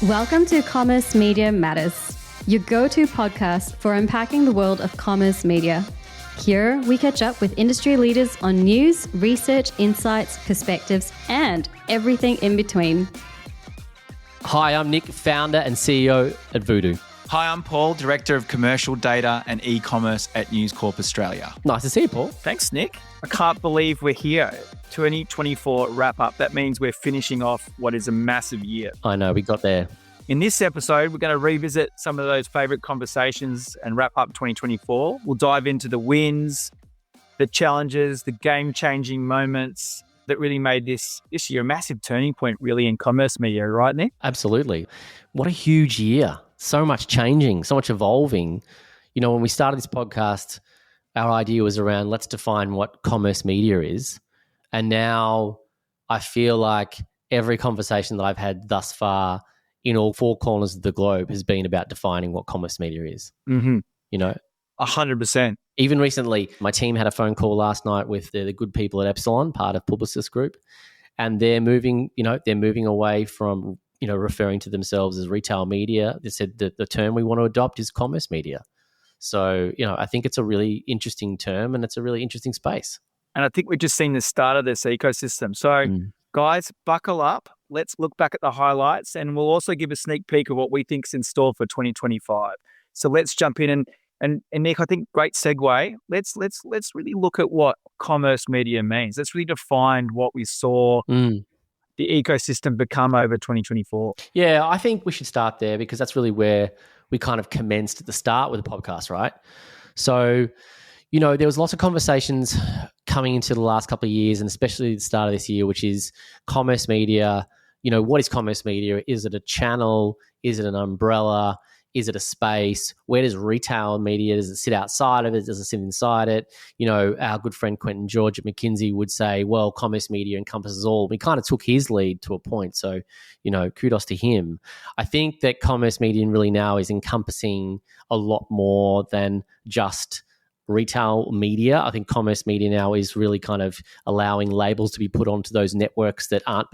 Welcome to Commerce Media Matters, your go-to podcast for unpacking the world of commerce media. Here, we catch up with industry leaders on news, research, insights, perspectives, and everything in between. Hi, I'm Nick, founder and CEO at Voodoo. Hi, I'm Paul, Director of Commercial Data and E-commerce at News Corp Australia. Nice to see you, Paul. Thanks, Nick. I can't believe we're here. 2024 wrap-up. That means we're finishing off what is a massive year. I know, we got there. In this episode, we're going to revisit some of those favourite conversations and wrap up 2024. We'll dive into the wins, the challenges, the game-changing moments that really made this year a massive turning point really in commerce media, right, Nick? Absolutely. What a huge year. So much changing, so much evolving. You know, when we started this podcast, our idea was around let's define what commerce media is. And now I feel like every conversation that I've had thus far in all four corners of the globe has been about defining what commerce media is. Mm-hmm. You know? 100%. Even recently, my team had a phone call last night with the good people at Epsilon, part of Publicis Group, and they're moving away from, referring to themselves as retail media. They said that the term we want to adopt is commerce media. So, I think it's a really interesting term and it's a really interesting space. And I think we've just seen the start of this ecosystem. So, guys, buckle up. Let's look back at the highlights and we'll also give a sneak peek of what we think's in store for 2025. So let's jump in and Nick, I think great segue. Let's really look at what commerce media means. Let's really define what we saw the ecosystem become over 2024. Yeah, I think we should start there because that's really where we kind of commenced at the start with the podcast, right? So, there was lots of conversations coming into the last couple of years and especially the start of this year, which is commerce media. What is commerce media? Is it a channel? Is it an umbrella? Is it a space? Where does retail media, does it sit outside of it? Does it sit inside it? Our good friend Quentin George at McKinsey would say, well, commerce media encompasses all. We kind of took his lead to a point. So, kudos to him. I think that commerce media really now is encompassing a lot more than just retail media. I think commerce media now is really kind of allowing labels to be put onto those networks that aren't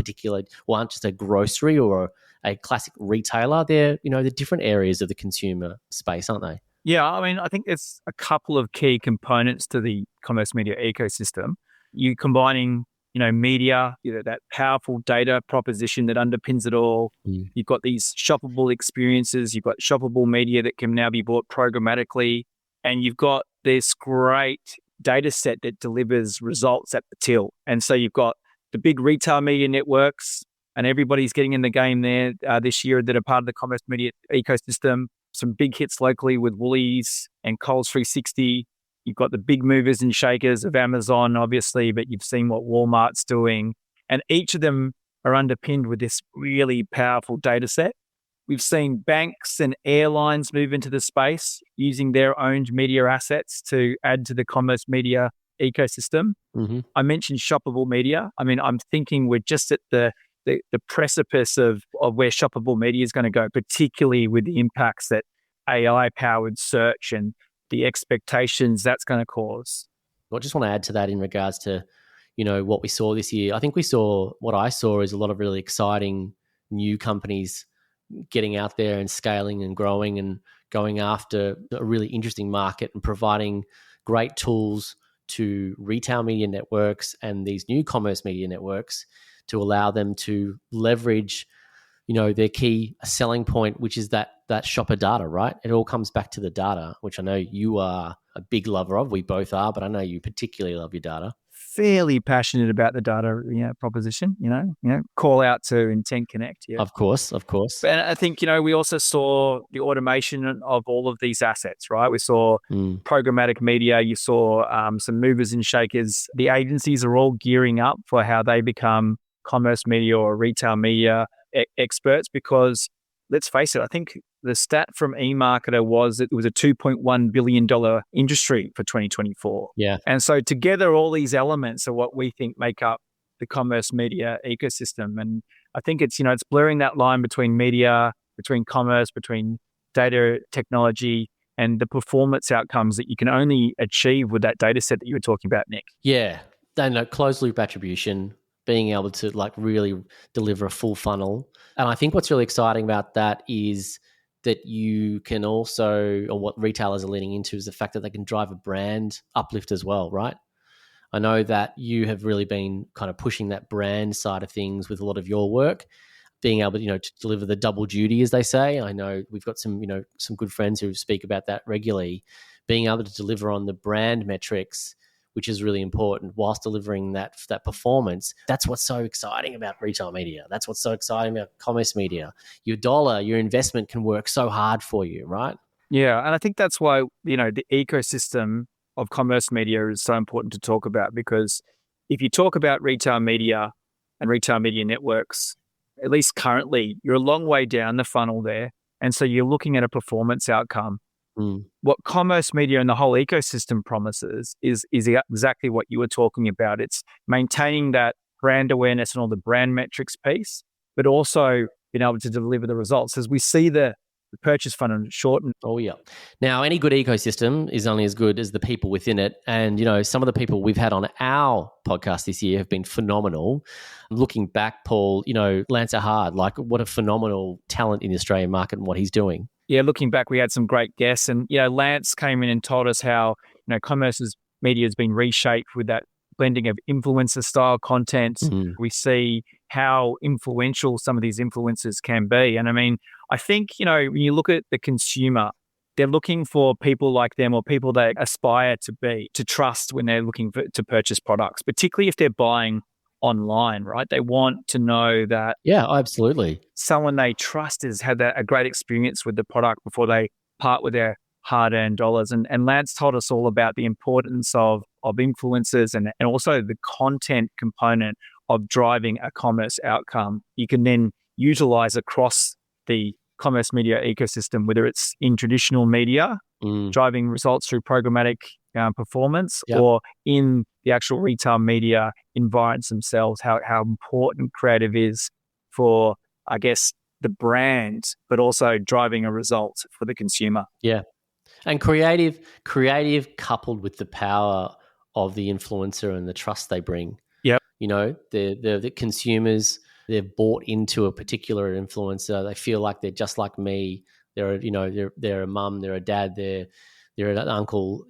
just a grocery or a classic retailer. They're different areas of the consumer space, aren't they? Yeah, I mean, I think it's a couple of key components to the commerce media ecosystem. You combining, media, that powerful data proposition that underpins it all. You've got these shoppable experiences. You've got shoppable media that can now be bought programmatically. And you've got this great data set that delivers results at the till. And so you've got the big retail media networks, and everybody's getting in the game there this year that are part of the commerce media ecosystem. Some big hits locally with Woolies and Coles 360. You've got the big movers and shakers of Amazon, obviously, but you've seen what Walmart's doing. And each of them are underpinned with this really powerful data set. We've seen banks and airlines move into the space using their owned media assets to add to the commerce media ecosystem. Mm-hmm. I mentioned shoppable media. I mean, I'm thinking we're just at the precipice of where shoppable media is going to go, particularly with the impacts that AI-powered search and the expectations that's going to cause. I just want to add to that in regards to, what we saw this year. I think what I saw is a lot of really exciting new companies getting out there and scaling and growing and going after a really interesting market and providing great tools to retail media networks and these new commerce media networks to allow them to leverage, their key selling point, which is that shopper data, right? It all comes back to the data, which I know you are a big lover of. We both are, but I know you particularly love your data. Fairly passionate about the data proposition, call out to Intent Connect. Yeah. Of course. And I think, we also saw the automation of all of these assets, right? We saw programmatic media. You saw some movers and shakers. The agencies are all gearing up for how they become commerce media or retail media experts because let's face it, I think the stat from eMarketer was it was a $2.1 billion industry for 2024. Yeah. And so together, all these elements are what we think make up the commerce media ecosystem. And I think it's, it's blurring that line between media, between commerce, between data technology and the performance outcomes that you can only achieve with that data set that you were talking about, Nick. Yeah. Closed loop attribution, being able to like really deliver a full funnel. And I think what's really exciting about that is that you can also, or what retailers are leaning into, is the fact that they can drive a brand uplift as well, right? I know that you have really been kind of pushing that brand side of things with a lot of your work, being able, to deliver the double duty, as they say. I know we've got some, some good friends who speak about that regularly, being able to deliver on the brand metrics, which is really important, whilst delivering that performance. That's what's so exciting about retail media. That's what's so exciting about commerce media. Your dollar, your investment can work so hard for you, right? Yeah, and I think that's why, the ecosystem of commerce media is so important to talk about, because if you talk about retail media and retail media networks, at least currently, you're a long way down the funnel there. And so you're looking at a performance outcome. What commerce media and the whole ecosystem promises is exactly what you were talking about. It's maintaining that brand awareness and all the brand metrics piece, but also being able to deliver the results as we see the purchase funnel shorten. Oh, yeah. Now, any good ecosystem is only as good as the people within it. And, some of the people we've had on our podcast this year have been phenomenal. Looking back, Paul, Lance Eerhard, like what a phenomenal talent in the Australian market and what he's doing. Yeah, looking back, we had some great guests. And, Lance came in and told us how, commerce media has been reshaped with that blending of influencer style content. We see how influential some of these influencers can be. And I mean, I think, when you look at the consumer, they're looking for people like them or people they aspire to trust when they're looking to purchase products, particularly if they're buying online, right? They want to know that absolutely, someone they trust has had a great experience with the product before they part with their hard-earned dollars. And Lance told us all about the importance of influencers and also the content component of driving a commerce outcome. You can then utilize across the commerce media ecosystem, whether it's in traditional media, driving results through programmatic performance, or in the actual retail media environments themselves, how important creative is for, I guess, the brand, but also driving a result for the consumer. Yeah. And creative coupled with the power of the influencer and the trust they bring. Yep. The consumers, they've bought into a particular influencer. They feel like they're just like me. They're a mum, they're a dad, they're an uncle.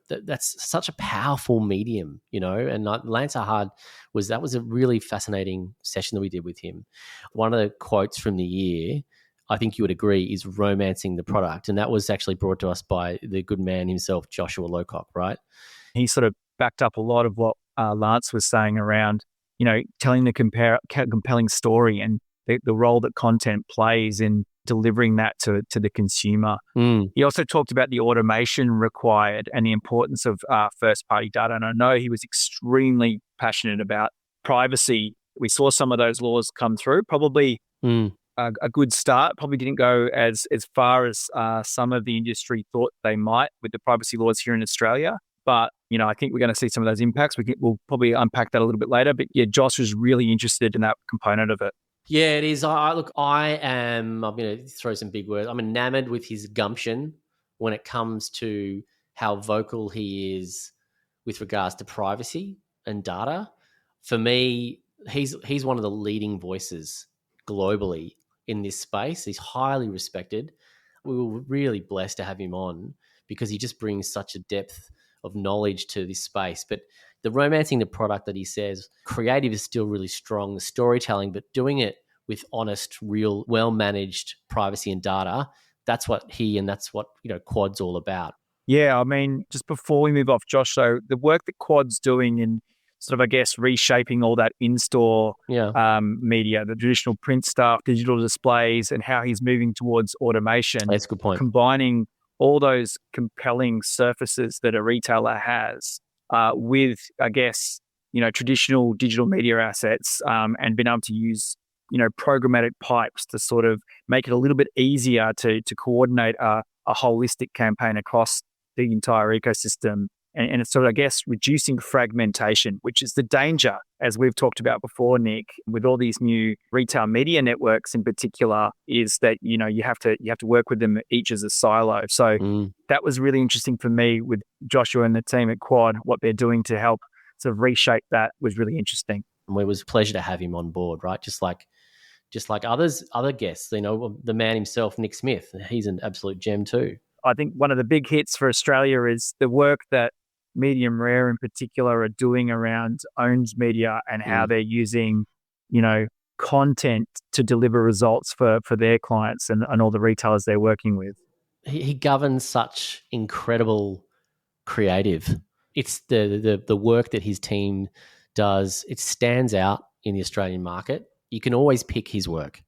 That's such a powerful medium. And Lance Eerhard was a really fascinating session that we did with him. One of the quotes from the year, I think you would agree, is romancing the product. And that was actually brought to us by the good man himself, Joshua Lowcock, right? He sort of backed up a lot of what Lance was saying around, telling the compelling story and the role that content plays in delivering that to the consumer. He also talked about the automation required and the importance of first-party data. And I know he was extremely passionate about privacy. We saw some of those laws come through, probably a good start. Probably didn't go as far as some of the industry thought they might with the privacy laws here in Australia. But, I think we're going to see some of those impacts. We'll probably unpack that a little bit later. But yeah, Josh was really interested in that component of it. Yeah, it is. I'm going to throw some big words. I'm enamored with his gumption when it comes to how vocal he is with regards to privacy and data. For me, he's one of the leading voices globally in this space. He's highly respected. We were really blessed to have him on because he just brings such a depth of knowledge to this space. But the romancing the product that he says, creative is still really strong, the storytelling, but doing it with honest, real, well-managed privacy and data, that's what Quad's all about. Yeah, I mean, just before we move off, Josh, so the work that Quad's doing in sort of, I guess, reshaping all that in-store media, the traditional print stuff, digital displays, and how he's moving towards automation. That's a good point. Combining all those compelling surfaces that a retailer has with, I guess, traditional digital media assets and being able to use, programmatic pipes to sort of make it a little bit easier to coordinate a holistic campaign across the entire ecosystem. And it's sort of, I guess, reducing fragmentation, which is the danger, as we've talked about before, Nick, with all these new retail media networks in particular, is that, you have to work with them each as a silo. So that was really interesting for me with Joshua and the team at Quad. What they're doing to help sort of reshape that was really interesting. And it was a pleasure to have him on board, right? Just like other guests, the man himself, Nick Smith, he's an absolute gem too. I think one of the big hits for Australia is the work that Medium Rare in particular are doing around owned media and how they're using, content to deliver results for their clients and all the retailers they're working with. He governs such incredible creative. It's the work that his team does. It stands out in the Australian market. You can always pick his work.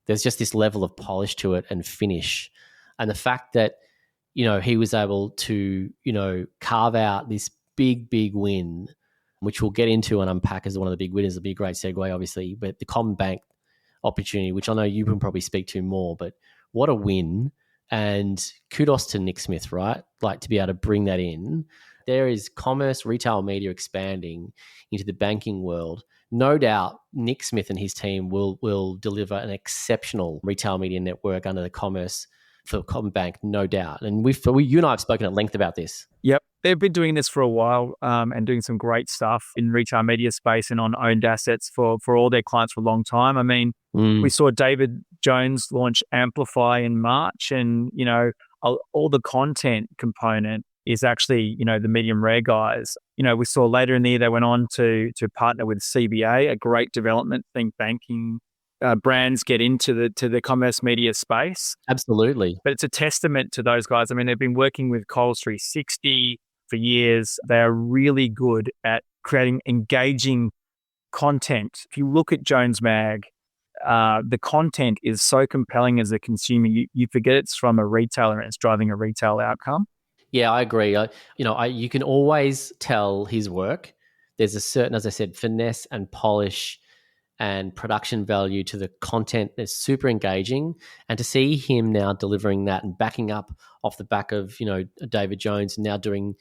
There's just this level of polish to it and finish. And the fact that, he was able to, carve out this big, big win, which we'll get into and unpack as one of the big winners. It'll be a great segue, obviously. But the CommBank opportunity, which I know you can probably speak to more, but what a win. And kudos to Nick Smith, right? Like to be able to bring that in. There is commerce, retail media expanding into the banking world. No doubt Nick Smith and his team will deliver an exceptional retail media network under the commerce for CommBank, no doubt. And you and I have spoken at length about this. Yep. They've been doing this for a while and doing some great stuff in retail media space and on owned assets for all their clients for a long time. I mean, we saw David Jones launch Amplify in March and, all the content component is actually, the Medium Rare guys. We saw later in the year they went on to partner with CBA, a great development, think banking brands get into the commerce media space. Absolutely. But it's a testament to those guys. I mean, they've been working with Coles 360 for years. They are really good at creating engaging content. If you look at Jones Mag, the content is so compelling as a consumer. You forget it's from a retailer and it's driving a retail outcome. Yeah, I agree. You can always tell his work. There's a certain, as I said, finesse and polish and production value to the content that's super engaging. And to see him now delivering that and backing up off the back of, David Jones now doing,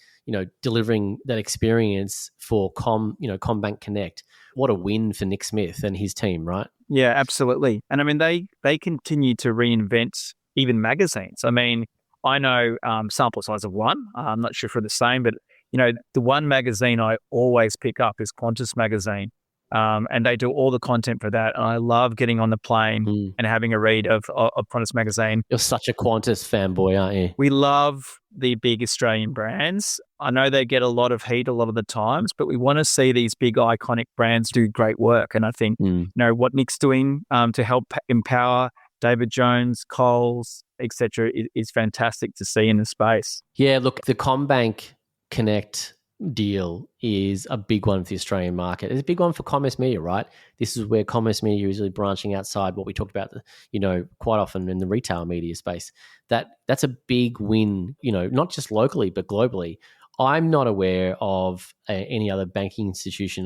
delivering that experience for CommBank Connect. What a win for Nick Smith and his team, right? Yeah, absolutely. And I mean, they continue to reinvent even magazines. I mean, I know sample size of one. I'm not sure if we're the same, but, the one magazine I always pick up is Qantas magazine. And they do all the content for that. And I love getting on the plane and having a read of Qantas magazine. You're such a Qantas fanboy, aren't you? We love the big Australian brands. I know they get a lot of heat a lot of the times, but we want to see these big iconic brands do great work. And I think, what Nick's doing to help empower David Jones, Coles, etc., is fantastic to see in the space. Yeah, look, the CommBank Connect deal is a big one for the Australian market. It's a big one for commerce media, right? This is where commerce media is really branching outside what we talked about, quite often in the retail media space. That's a big win, not just locally, but globally. I'm not aware of any other banking institution,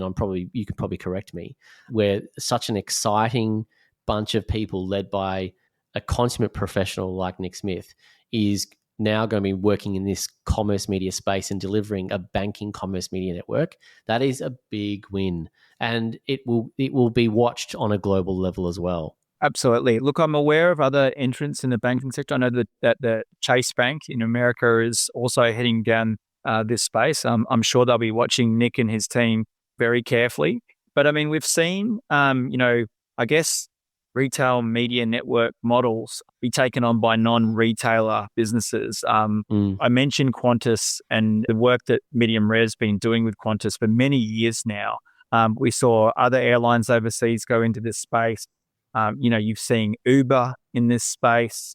you could probably correct me, where such an exciting bunch of people led by a consummate professional like Nick Smith is now going to be working in this commerce media space and delivering a banking commerce media network. That is a big win, and it will be watched on a global level as well. Absolutely. Look, I'm aware of other entrants in the banking sector. I know that the Chase Bank in America is also heading down this space. I'm sure they'll be watching Nick and his team very carefully. But I mean, we've seen, I guess, retail media network models be taken on by non-retailer businesses. I mentioned Qantas and the work that Medium Rare's been doing with Qantas for many years now. We saw other airlines overseas go into this space. You've seen Uber in this space.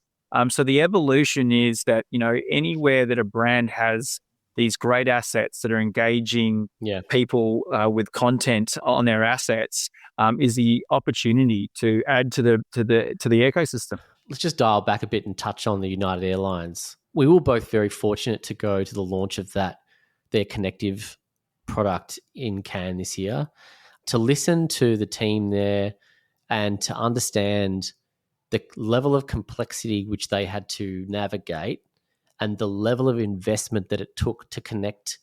So the evolution is that, anywhere that a brand has these great assets that are engaging people with content on their assets is the opportunity to add to the ecosystem. Let's just dial back a bit and touch on the United Airlines. We were both very fortunate to go to the launch of their connective product in Cannes this year, to listen to the team there and to understand the level of complexity which they had to navigate and the level of investment that it took to connect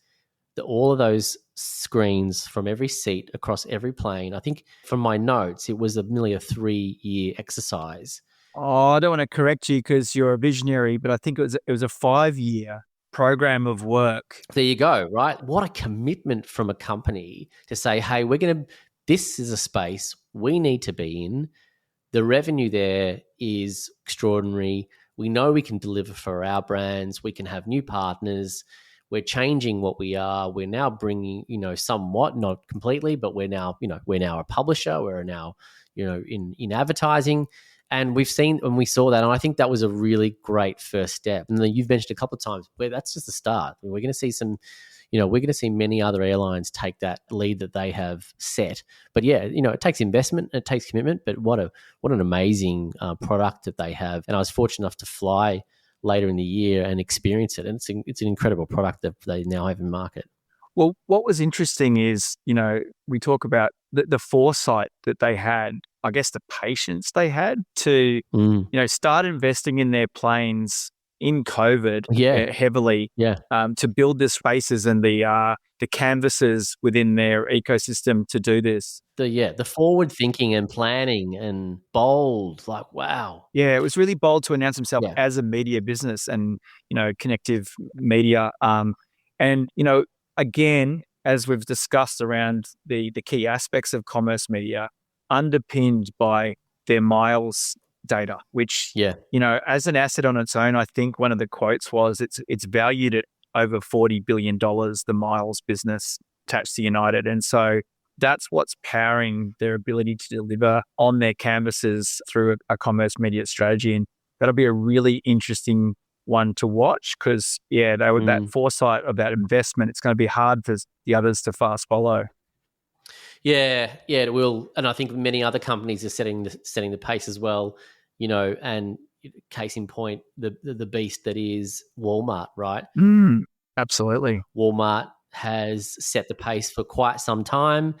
all of those screens from every seat across every plane. I think from my notes, it was nearly a 3-year exercise. Oh, I don't want to correct you because you're a visionary, but I think it was a 5-year program of work. There you go, right? What a commitment from a company to say, hey, we're going to this is a space we need to be in. The revenue there is extraordinary. We know we can deliver for our brands. We can have new partners. We're changing what we are. We're now bringing, somewhat, not completely, but we're now a publisher. We're now, in advertising. And we saw that. And I think that was a really great first step. And then you've mentioned a couple of times where that's just the start. We're going to see we're going to see many other airlines take that lead that they have set. But yeah, it takes investment, it takes commitment, but what an amazing product that they have. And I was fortunate enough to fly later in the year and experience it. And it's an incredible product that they now have in market. Well, what was interesting is, we talk about the foresight that they had, I guess the patience they had to, start investing in their planes in COVID heavily to build the spaces and the canvases within their ecosystem to do this. The forward thinking and planning and bold, like, wow. Yeah, it was really bold to announce themselves as a media business and, connective media. And, again, as we've discussed around the key aspects of commerce media, underpinned by their miles data, which, as an asset on its own, I think one of the quotes was it's valued at over $40 billion, the miles business attached to United. And so that's what's powering their ability to deliver on their canvases through a commerce media strategy. And that'll be a really interesting one to watch because, they with that foresight of that investment, it's going to be hard for the others to fast follow. Yeah, it will. And I think many other companies are setting the pace as well, and case in point, the beast that is Walmart, right? Absolutely. Walmart has set the pace for quite some time.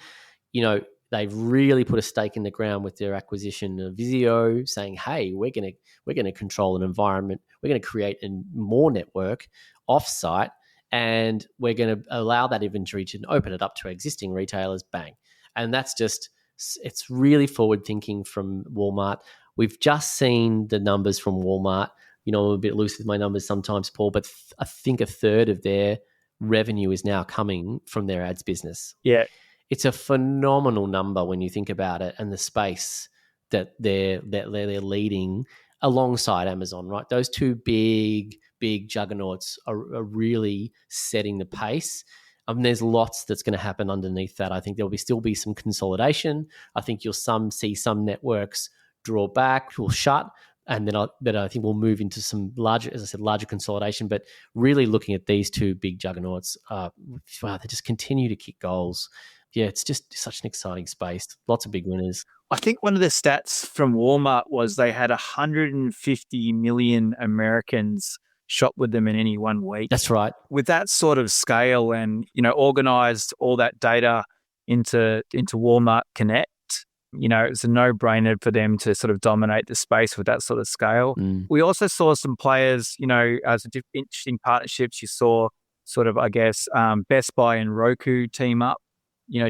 They've really put a stake in the ground with their acquisition of Vizio, saying, "Hey, we're going to control an environment. We're going to create more network offsite, and we're going to allow that inventory to open it up to existing retailers." Bang, and it's really forward thinking from Walmart. We've just seen the numbers from Walmart. I'm a bit loose with my numbers sometimes, Paul, but I think a third of their revenue is now coming from their ads business. Yeah. It's a phenomenal number when you think about it and the space that they're leading alongside Amazon, right? Those two big juggernauts are really setting the pace. There's lots that's going to happen underneath that. I think there'll still be some consolidation. I think you'll see some networks draw back, will shut, and then I think we'll move into some larger consolidation. But really looking at these two big juggernauts, they just continue to kick goals. Yeah, it's just such an exciting space. Lots of big winners. I think one of the stats from Walmart was they had 150 million Americans shop with them in any 1 week. That's right. With that sort of scale and, organized all that data into Walmart Connect, it's a no-brainer for them to sort of dominate the space with that sort of scale. We also saw some players, as interesting partnerships. You saw sort of, I guess, Best Buy and Roku team up,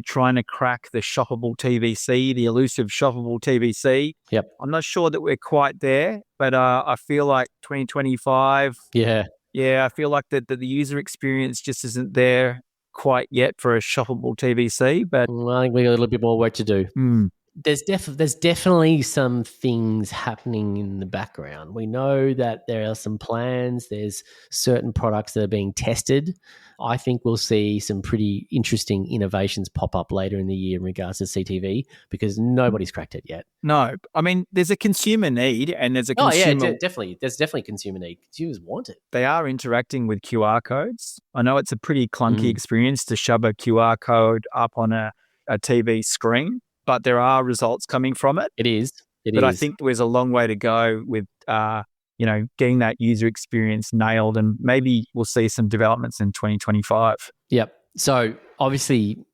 trying to crack the shoppable TVC, the elusive shoppable TVC. Yep. I'm not sure that we're quite there, but I feel like 2025. Yeah, I feel like the user experience just isn't there quite yet for a shoppable TVC. But I think we got a little bit more work to do. There's definitely some things happening in the background. We know that there are some plans. There's certain products that are being tested. I think we'll see some pretty interesting innovations pop up later in the year in regards to CTV because nobody's cracked it yet. No, I mean, there's a consumer need and there's a consumer... definitely. There's definitely consumer need. Consumers want it. They are interacting with QR codes. I know it's a pretty clunky experience to shove a QR code up on a TV screen, but there are results coming from it. It is. I think there's a long way to go with, getting that user experience nailed, and maybe we'll see some developments in 2025. Yep. So obviously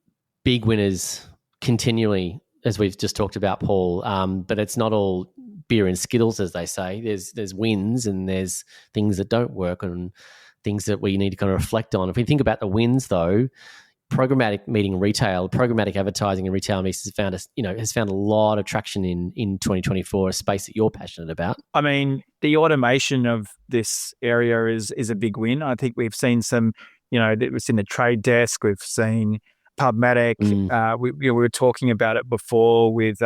big winners continually, as we've just talked about, Paul, but it's not all beer and Skittles, as they say. There's wins and there's things that don't work and things that we need to kind of reflect on. If we think about the wins, though, programmatic advertising and retail has found a lot of traction in 2024, a space that you're passionate about. I mean, the automation of this area is a big win. I think we've seen some, it was in the trade desk. We've seen Pubmatic. We were talking about it before with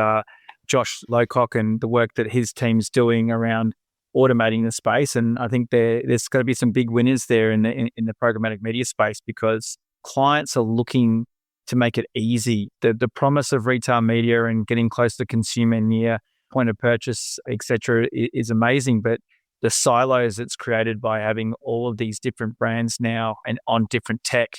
Josh Lowcock and the work that his team's doing around automating the space. And I think there's going to be some big winners there in the programmatic media space, because clients are looking to make it easy. The promise of retail media and getting close to consumer near point of purchase, etc., is amazing. But the silos it's created by having all of these different brands now and on different tech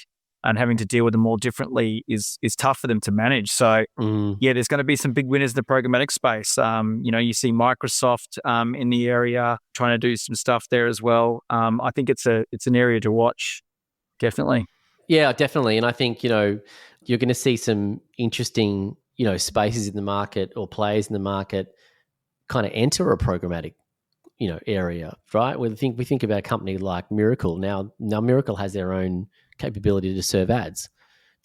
and having to deal with them all differently is tough for them to manage. So yeah, there's going to be some big winners in the programmatic space. You see Microsoft in the area trying to do some stuff there as well. I think it's an area to watch, definitely. Yeah, definitely. And I think, you're going to see some interesting, spaces in the market or players in the market kind of enter a programmatic, area, right? We think about a company like Miracle. Now Miracle has their own capability to serve ads.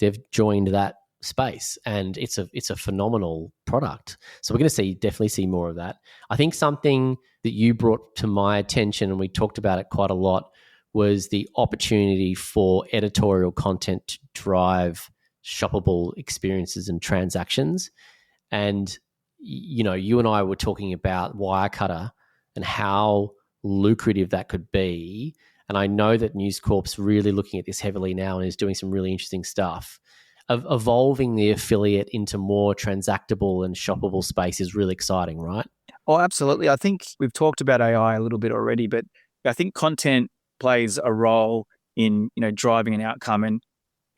They've joined that space, and it's a phenomenal product. So we're going to definitely see more of that. I think something that you brought to my attention, and we talked about it quite a lot, was the opportunity for editorial content to drive shoppable experiences and transactions. And you and I were talking about Wirecutter and how lucrative that could be. And I know that News Corp's really looking at this heavily now and is doing some really interesting stuff. Evolving the affiliate into more transactable and shoppable space is really exciting, right? Oh, absolutely. I think we've talked about AI a little bit already, but I think content plays a role in driving an outcome, and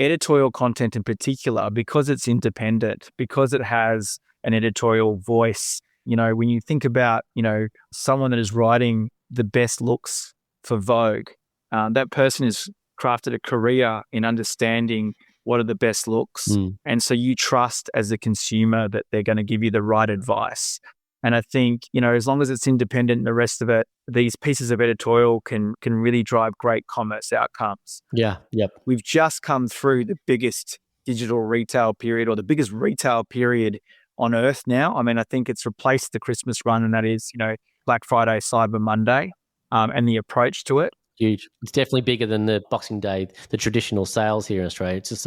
editorial content in particular, because it's independent, because it has an editorial voice. When you think about someone that is writing the best looks for Vogue, that person has crafted a career in understanding what are the best looks. And so you trust as a consumer that they're going to give you the right advice. And I think, as long as it's independent and the rest of it, these pieces of editorial can really drive great commerce outcomes. Yeah. Yep. We've just come through the biggest digital retail period, or the biggest retail period on earth now. I mean, I think it's replaced the Christmas run, and that is, Black Friday, Cyber Monday, and the approach to it. Huge. It's definitely bigger than the Boxing Day, the traditional sales here in Australia. It's just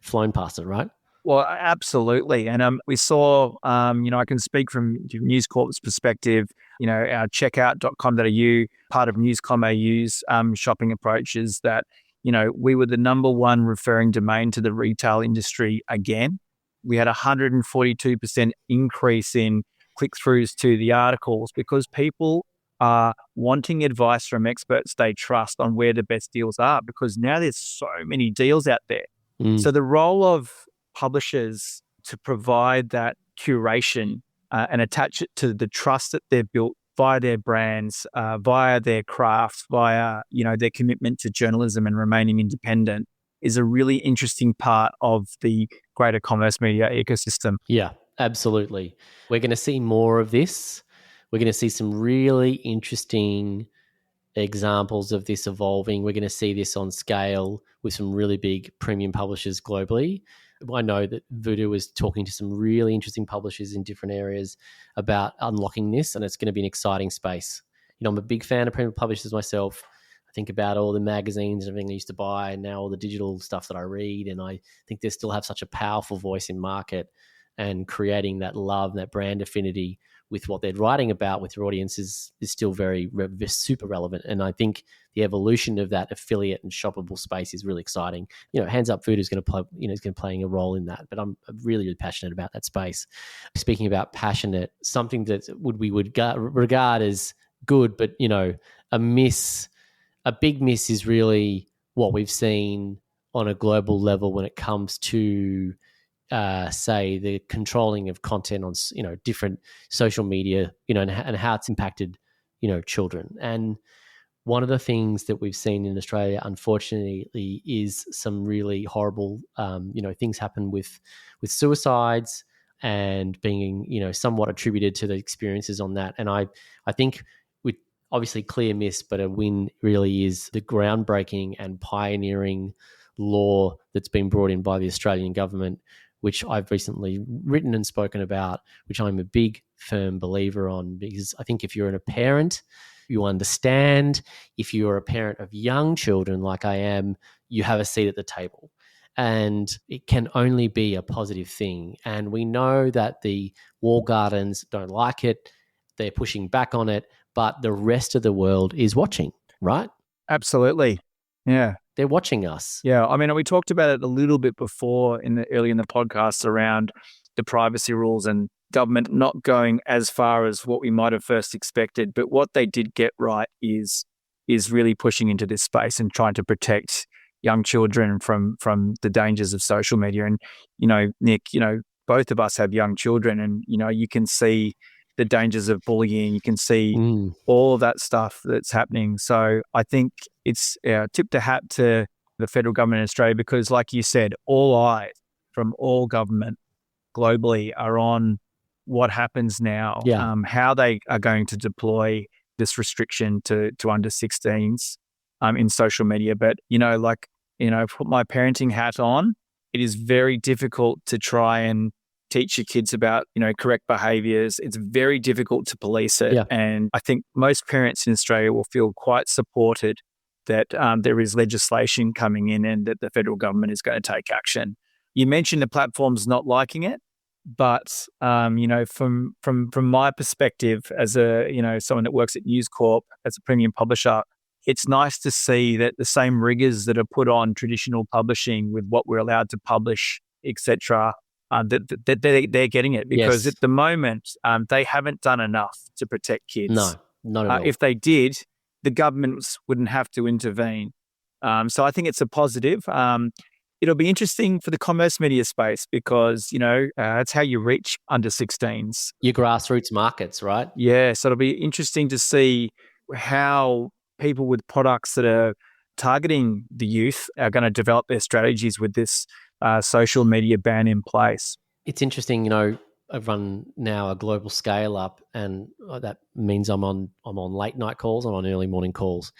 flown past it, right? Well, absolutely. And we saw, I can speak from News Corp's perspective, our checkout.com.au, part of Newscom AU's shopping approach is that, we were the number one referring domain to the retail industry again. We had a 142% increase in click-throughs to the articles, because people are wanting advice from experts they trust on where the best deals are, because now there's so many deals out there. So the role of publishers to provide that curation and attach it to the trust that they've built via their brands, via their craft, via their commitment to journalism and remaining independent is a really interesting part of the greater commerce media ecosystem. Yeah, absolutely. We're going to see more of this. We're going to see some really interesting examples of this evolving. We're going to see this on scale with some really big premium publishers globally. I know that Voodoo is talking to some really interesting publishers in different areas about unlocking this, and it's going to be an exciting space. I'm a big fan of premium publishers myself. I think about all the magazines and everything I used to buy, and now all the digital stuff that I read, and I think they still have such a powerful voice in market, and creating that love and that brand affinity with what they're writing about with their audience is still very super relevant. And I think the evolution of that affiliate and shoppable space is really exciting. Hands Up Food is going to play, is going to playing a role in that. But I'm really, really passionate about that space. Speaking about passionate, something that we would regard as good, but a big miss is really what we've seen on a global level when it comes to say the controlling of content on different social media, and how it's impacted children. And one of the things that we've seen in Australia, unfortunately, is some really horrible things happen with suicides and being somewhat attributed to the experiences on that. And I think with obviously clear miss, but a win really is the groundbreaking and pioneering law that's been brought in by the Australian government, which I've recently written and spoken about, which I'm a big, firm believer on, because I think if you're a parent, you understand. If you're a parent of young children like I am, you have a seat at the table. and it can only be a positive thing. And we know that the walled gardens don't like it. They're pushing back on it, but the rest of the world is watching, right? Absolutely. Yeah. They're watching us. Yeah. I mean, we talked about it a little bit before early in the podcast around the privacy rules and government not going as far as what we might have first expected. But what they did get right is really pushing into this space and trying to protect young children from the dangers of social media. And, Nick, both of us have young children, and, you can see the dangers of bullying. You can see all of that stuff that's happening. So I think it's tip to hat to the federal government in Australia, because like you said, all eyes from all government globally are on what happens now, how they are going to deploy this restriction to under 16s in social media. But, put my parenting hat on, it is very difficult to try and teach your kids about, correct behaviors. It's very difficult to police it. Yeah. And I think most parents in Australia will feel quite supported that there is legislation coming in and that the federal government is going to take action. You mentioned the platforms not liking it, but from my perspective as someone that works at News Corp as a premium publisher, it's nice to see that the same rigors that are put on traditional publishing with what we're allowed to publish, etc., that they're getting it, because at the moment they haven't done enough to protect kids. No, not at all. If they did, the governments wouldn't have to intervene. So I think it's a positive. It'll be interesting for the commerce media space because, that's how you reach under 16s. Your grassroots markets, right? Yeah. So it'll be interesting to see how people with products that are targeting the youth are going to develop their strategies with this social media ban in place. It's interesting, I run now a global scale up, and that means I'm on late night calls, I'm on early morning calls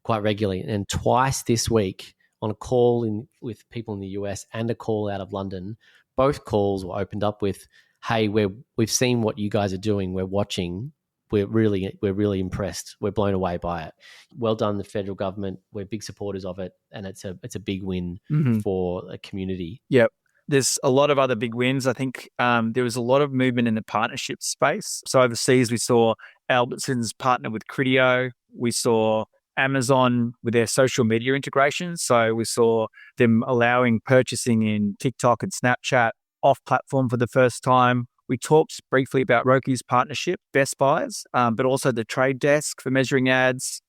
quite regularly, and twice this week on a call with people in the US and a call out of London, both calls were opened up with, "Hey, we've seen what you guys are doing. We're watching. We're really impressed. We're blown away by it. Well done, the federal government. We're big supporters of it, and it's a big win for a community." Yep. There's a lot of other big wins. I think there was a lot of movement in the partnership space. So overseas, we saw Albertsons partner with Criteo. We saw Amazon with their social media integrations. So we saw them allowing purchasing in TikTok and Snapchat off platform for the first time. We talked briefly about Roku's partnership, Best Buys, but also the Trade Desk for measuring ads.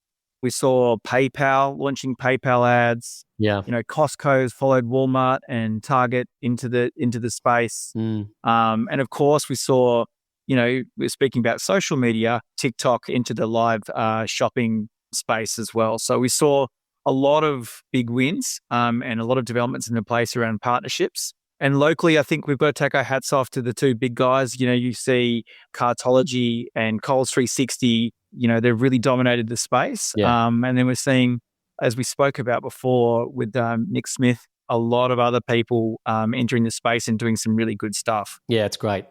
We saw PayPal launching PayPal ads. Yeah. Costco's followed Walmart and Target into the space. And of course, we saw, we're speaking about social media, TikTok into the live shopping space as well. So we saw a lot of big wins and a lot of developments in the place around partnerships. And locally, I think we've got to take our hats off to the two big guys. You see Cartology and Coles 360, they've really dominated the space. Yeah. And then we're seeing, as we spoke about before with Nick Smith, a lot of other people entering the space and doing some really good stuff. Yeah, it's great.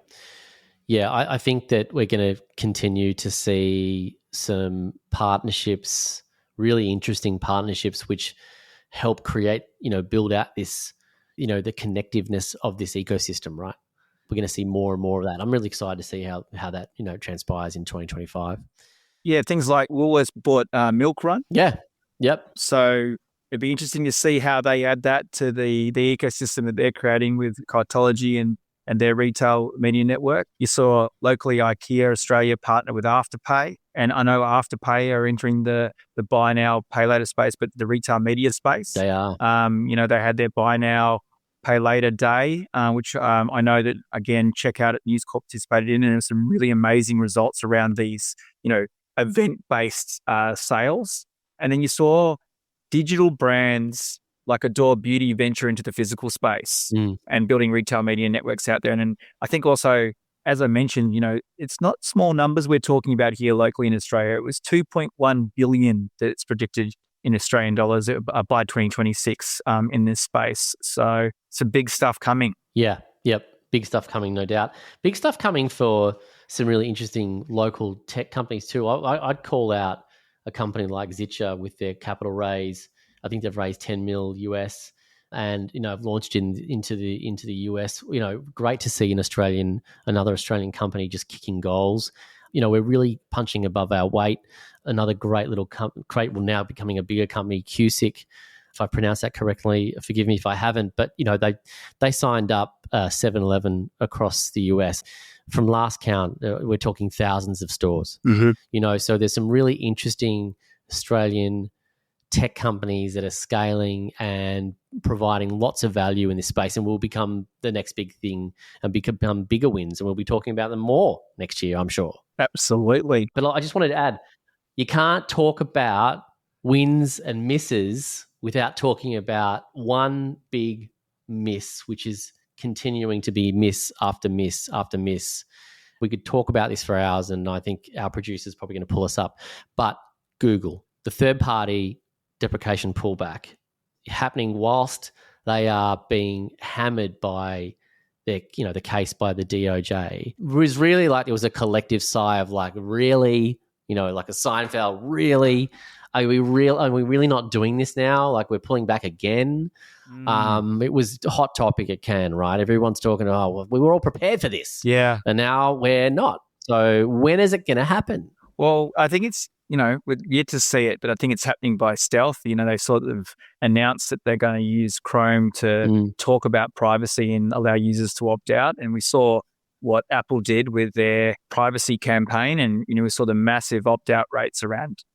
Yeah, I think that we're going to continue to see some partnerships, really interesting partnerships, which help create, build out this, the connectiveness of this ecosystem, right? We're going to see more and more of that. I'm really excited to see how that, transpires in 2025. Yeah, things like Woolworths bought Milk Run. Yeah. Yep. So it'd be interesting to see how they add that to the ecosystem that they're creating with Cartology and their retail media network. You saw locally IKEA Australia partner with Afterpay. And I know Afterpay are entering the buy now, pay later space, but the retail media space. They are. They had their buy now, pay later day, which I know that, again, Checkout at News Corp participated in, and there's some really amazing results around these, event-based sales. And then you saw digital brands like Adore Beauty venture into the physical space and building retail media networks out there. And I think also, as I mentioned, it's not small numbers we're talking about here locally in Australia. It was 2.1 billion that it's predicted in Australian dollars by 2026 in this space. So some big stuff coming. Yeah. Yep. Big stuff coming, no doubt. Big stuff coming for some really interesting local tech companies too. I'd call out a company like Zitcher with their capital raise. I think they've raised 10 mil US. and I've launched into the US. Great to see another Australian company just kicking goals. We're really punching above our weight. Another great little crate will now becoming a bigger company, QSIC. If I pronounce that correctly, forgive me if I haven't. But they signed up 7-Eleven across the US. From last count, we're talking thousands of stores. So there's some really interesting Australian tech companies that are scaling and providing lots of value in this space, and will become the next big thing and become bigger wins. And we'll be talking about them more next year, I'm sure. Absolutely. But I just wanted to add, you can't talk about wins and misses without talking about one big miss, which is continuing to be miss after miss after miss. We could talk about this for hours, and I think our producer's probably going to pull us up. But Google, the third-party deprecation pullback, happening whilst they are being hammered by the case by the DOJ. It was really like it was a collective sigh of like, really, like a Seinfeld, really? Are we really not doing this now? Like, we're pulling back again? It was a hot topic at Cannes, right? Everyone's talking, well, we were all prepared for this. Yeah. And now we're not. So when is it going to happen? Well, I think it's, we're yet to see it, but I think it's happening by stealth. They sort of announced that they're going to use Chrome to talk about privacy and allow users to opt out. And we saw what Apple did with their privacy campaign. And, we saw the massive opt-out rates around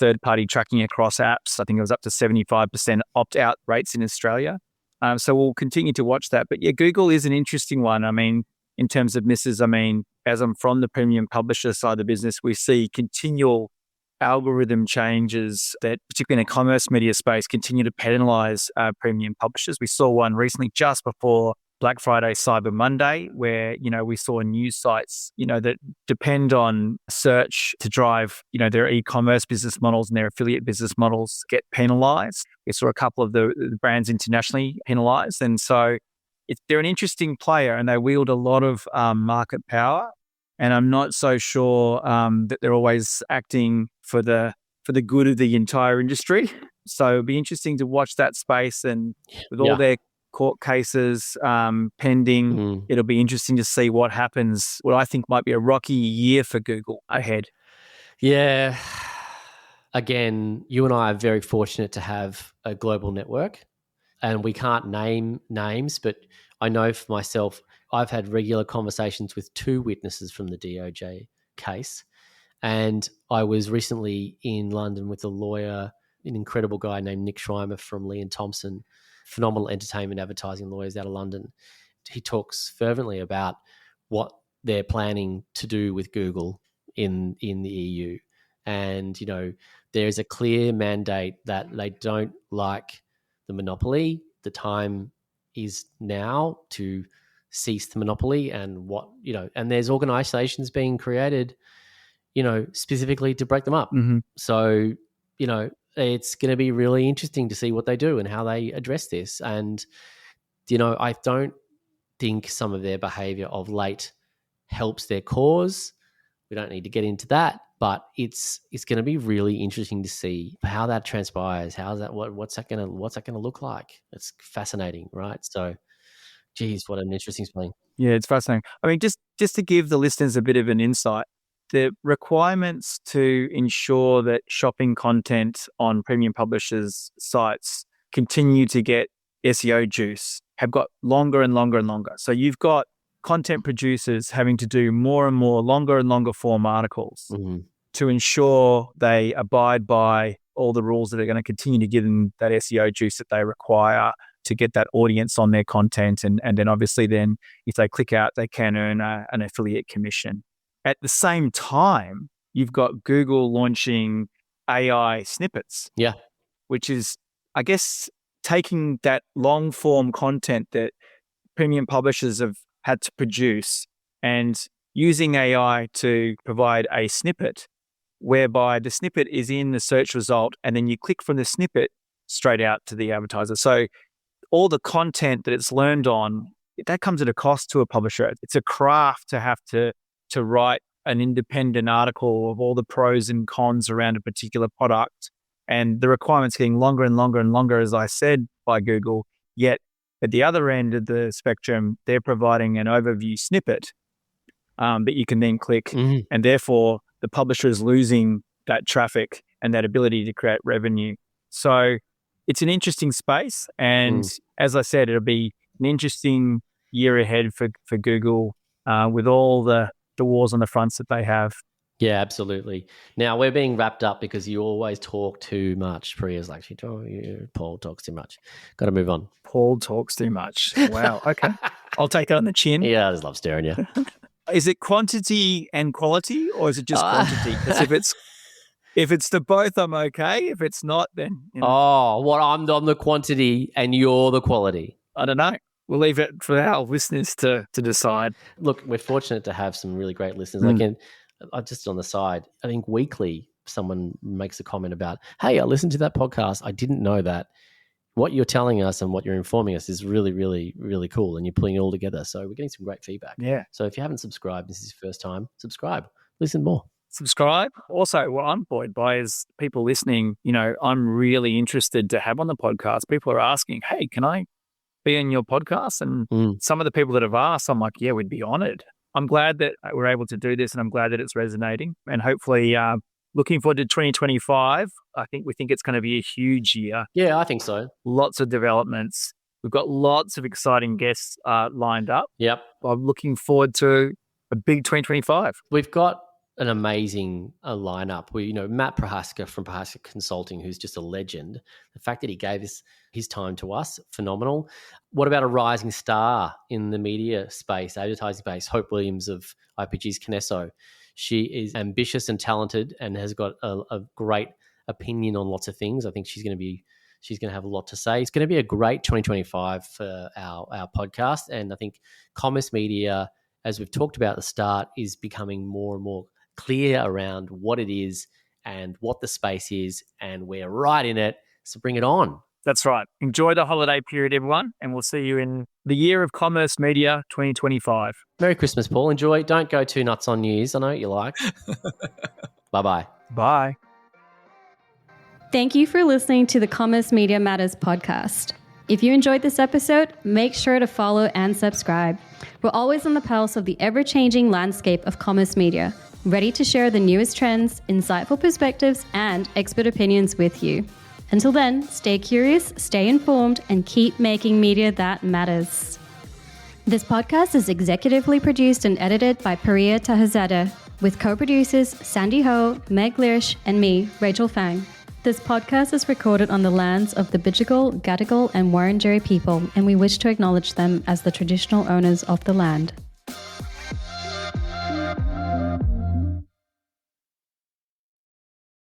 third-party tracking across apps. I think it was up to 75% opt-out rates in Australia. So we'll continue to watch that. But yeah, Google is an interesting one. I mean, in terms of misses, as I'm from the premium publisher side of the business, we see continual algorithm changes that, particularly in the commerce media space, continue to penalize premium publishers. We saw one recently just before Black Friday, Cyber Monday, where, we saw news sites, that depend on search to drive, their e-commerce business models and their affiliate business models get penalized. We saw a couple of the brands internationally penalized. And so they're an interesting player, and they wield a lot of market power. And I'm not so sure that they're always acting for the good of the entire industry. So it'll be interesting to watch that space, and with all their court cases pending, it'll be interesting to see what happens. What I think might be a rocky year for Google ahead. Yeah. Again, you and I are very fortunate to have a global network, and we can't name names, but I know for myself, I've had regular conversations with two witnesses from the DOJ case. And I was recently in London with a lawyer, an incredible guy named Nick Schreimer from Lee & Thompson, phenomenal entertainment advertising lawyers out of London. He talks fervently about what they're planning to do with Google in the EU. And, there's a clear mandate that they don't like the monopoly. The time is now to cease the monopoly, and and there's organizations being created, specifically to break them up. So, it's going to be really interesting to see what they do and how they address this. And, I don't think some of their behavior of late helps their cause. We don't need to get into that, but it's going to be really interesting to see how that transpires. What's that going to look like? It's fascinating, right? So, geez, what an interesting thing. Yeah, it's fascinating. Just to give the listeners a bit of an insight, the requirements to ensure that shopping content on premium publishers' sites continue to get SEO juice have got longer and longer and longer. So you've got content producers having to do more and more longer and longer form articles to ensure they abide by all the rules that are going to continue to give them that SEO juice that they require to get that audience on their content. And then obviously then if they click out, they can earn an affiliate commission. At the same time, you've got Google launching AI snippets. Yeah. Which is, I guess, taking that long form content that premium publishers have had to produce and using AI to provide a snippet whereby the snippet is in the search result and then you click from the snippet straight out to the advertiser. So all the content that it's learned on, that comes at a cost to a publisher. It's a craft to have to write an independent article of all the pros and cons around a particular product. And the requirements getting longer and longer and longer, as I said, by Google. Yet at the other end of the spectrum, they're providing an overview snippet that you can then click, and therefore the publisher is losing that traffic and that ability to create revenue. So it's an interesting space. And as I said, it'll be an interesting year ahead for Google with all the wars on the fronts that they have. Yeah, absolutely. Now we're being wrapped up because you always talk too much. Priya's like, Paul talks too much. Got to move on. Paul talks too much. Wow. Okay. I'll take it on the chin. Yeah, I just love staring you. Is it quantity and quality, or is it just quantity? Because if it's the both, I'm okay. If it's not, then I'm the quantity and you're the quality. I don't know. We'll leave it for our listeners to decide. Look, we're fortunate to have some really great listeners. Just on the side, I think weekly someone makes a comment about, hey, I listened to that podcast. I didn't know that. What you're telling us and what you're informing us is really, really, really cool. And you're putting it all together. So we're getting some great feedback. Yeah. So if you haven't subscribed, this is your first time, subscribe. Listen more. Subscribe. Also, what I'm buoyed by is people listening. I'm really interested to have on the podcast. People are asking, hey, can I be in your podcast? And some of the people that have asked, I'm like, yeah, we'd be honored. I'm glad that we're able to do this, and I'm glad that it's resonating. And hopefully, looking forward to 2025. We think it's going to be a huge year. Yeah, I think so. Lots of developments. We've got lots of exciting guests lined up. Yep. I'm looking forward to a big 2025. We've got an amazing lineup. Matt Prohaska from Prohaska Consulting, who's just a legend. The fact that he gave his time to us, phenomenal. What about a rising star in the media space, advertising space? Hope Williams of IPG's Kinesso. She is ambitious and talented and has got a great opinion on lots of things. I think she's going to have a lot to say. It's going to be a great 2025 for our podcast. And I think commerce media, as we've talked about at the start, is becoming more and more clear around what it is and what the space is, and we're right in it. So bring it on. That's right. Enjoy the holiday period, everyone, and we'll see you in the year of commerce media 2025. Merry Christmas, Paul. Enjoy. Don't go too nuts on news. I know what you like. Bye-bye. Bye. Thank you for listening to the Commerce Media Matters podcast. If you enjoyed this episode, make sure to follow and subscribe. We're always on the pulse of the ever-changing landscape of commerce media, ready to share the newest trends, insightful perspectives, and expert opinions with you. Until then, stay curious, stay informed, and keep making media that matters. This podcast is executively produced and edited by Priya Tahazadeh, with co-producers Sandy Ho, Meg Lirish, and me, Rachel Fang. This podcast is recorded on the lands of the Bidjigal, Gadigal, and Wurundjeri people, and we wish to acknowledge them as the traditional owners of the land.